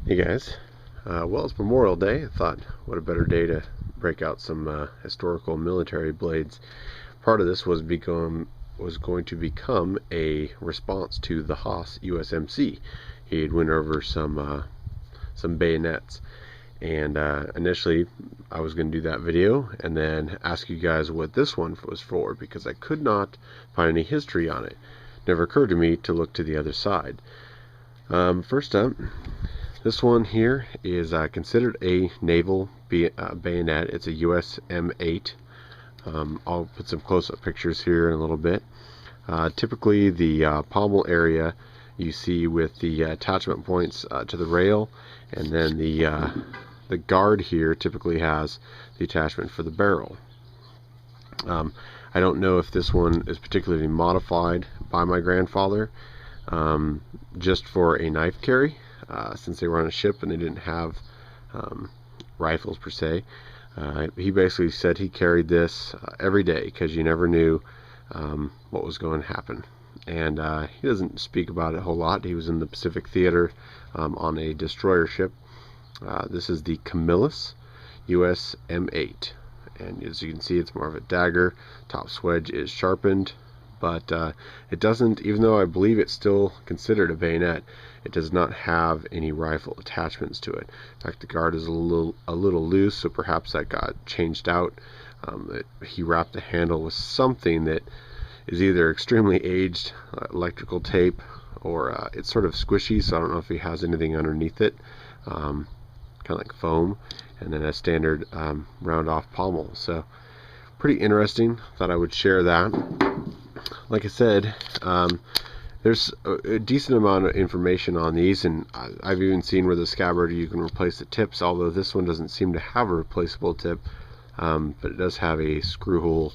Hey guys, well, it's Memorial Day. I thought what a better day to break out some historical military blades. Part of this was going to become a response to the WWII. He'd went over some bayonets, and initially I was going to do that video and then ask you guys what this one was for, because I could not find any history on it. Never occurred to me to look to the other side. First up, this one here is considered a naval bayonet. It's a USM-8. I'll put some close-up pictures here in a little bit. Typically the pommel area you see with the attachment points to the rail, and then the guard here typically has the attachment for the barrel. I don't know if this one is particularly modified by my grandfather just for a knife carry. Since they were on a ship and they didn't have rifles per se, he basically said he carried this every day because you never knew what was going to happen. And he doesn't speak about it a whole lot. He was in the Pacific Theater on a destroyer ship. This is the Camillus USM-8, and as you can see, it's more of a dagger. Top swedge is sharpened, but it doesn't, even though I believe it's still considered a bayonet, it does not have any rifle attachments to it. In fact, the guard is a little loose, so perhaps that got changed out. He wrapped the handle with something that is either extremely aged electrical tape, or it's sort of squishy, so I don't know if he has anything underneath it, kind of like foam, and then a standard round off pommel. So pretty interesting. Thought I would share that. Like I said, there's a decent amount of information on these, and I've even seen where the scabbard you can replace the tips, although this one doesn't seem to have a replaceable tip, but it does have a screw hole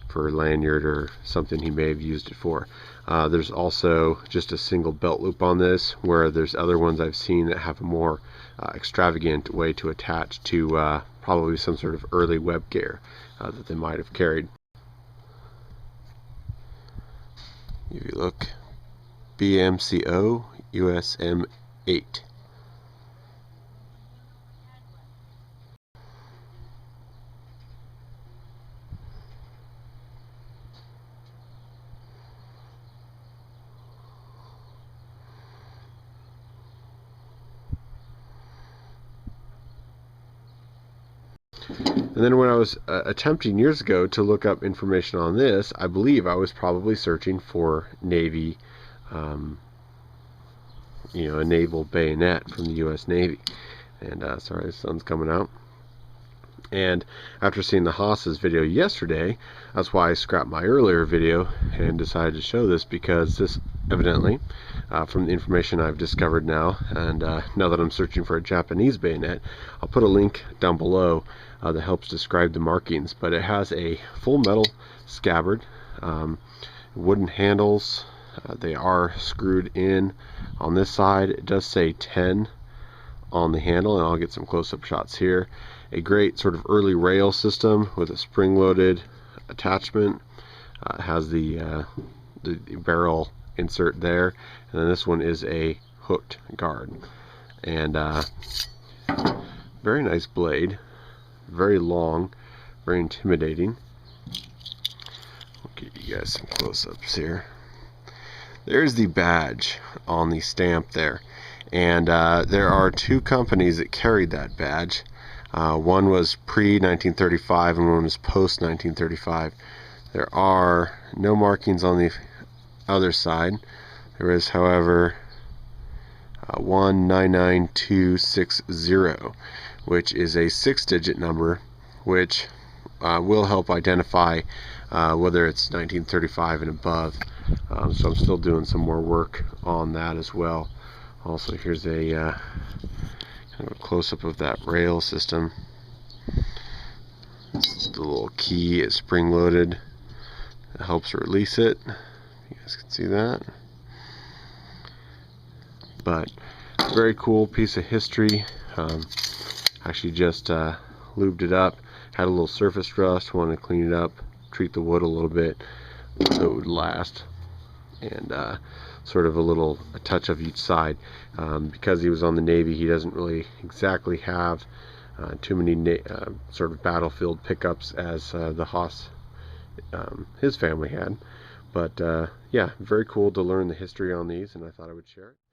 for a lanyard or something he may have used it for. There's also just a single belt loop on this, where there's other ones I've seen that have a more extravagant way to attach to probably some sort of early web gear that they might have carried. If you look, BMCO USM-8. And then when I was attempting years ago to look up information on this, I believe I was probably searching for Navy, a naval bayonet from the U.S. Navy. And sorry, the sun's coming out. And after seeing the Haas's video yesterday, that's why I scrapped my earlier video and decided to show this, because this evidently, from the information I've discovered now, and now that I'm searching for a Japanese bayonet, I'll put a link down below that helps describe the markings. But it has a full metal scabbard, wooden handles. They are screwed in on this side. It does say 10 on the handle, and I'll get some close-up shots here. A great sort of early rail system with a spring-loaded attachment. It has the barrel insert there, and then this one is a hooked guard. And very nice blade, very long, very intimidating. I'll give you guys some close-ups here. There's the badge on the stamp there, and there are two companies that carried that badge. One was pre-1935 and one was post-1935. There are no markings on the other side. There is, however, 199260, which is a 6-digit number, which will help identify whether it's 1935 and above. So I'm still doing some more work on that as well. Also, here's a kind of a close-up of that rail system. This is the little key. It's spring-loaded. It helps release it. You guys can see that. But very cool piece of history. Actually just lubed it up. Had a little surface rust. Wanted to clean it up, treat the wood a little bit so it would last. and sort of a touch of each side. Because he was on the Navy, he doesn't really exactly have too many sort of battlefield pickups as the Hoss, his family had. But yeah, very cool to learn the history on these, and I thought I would share it.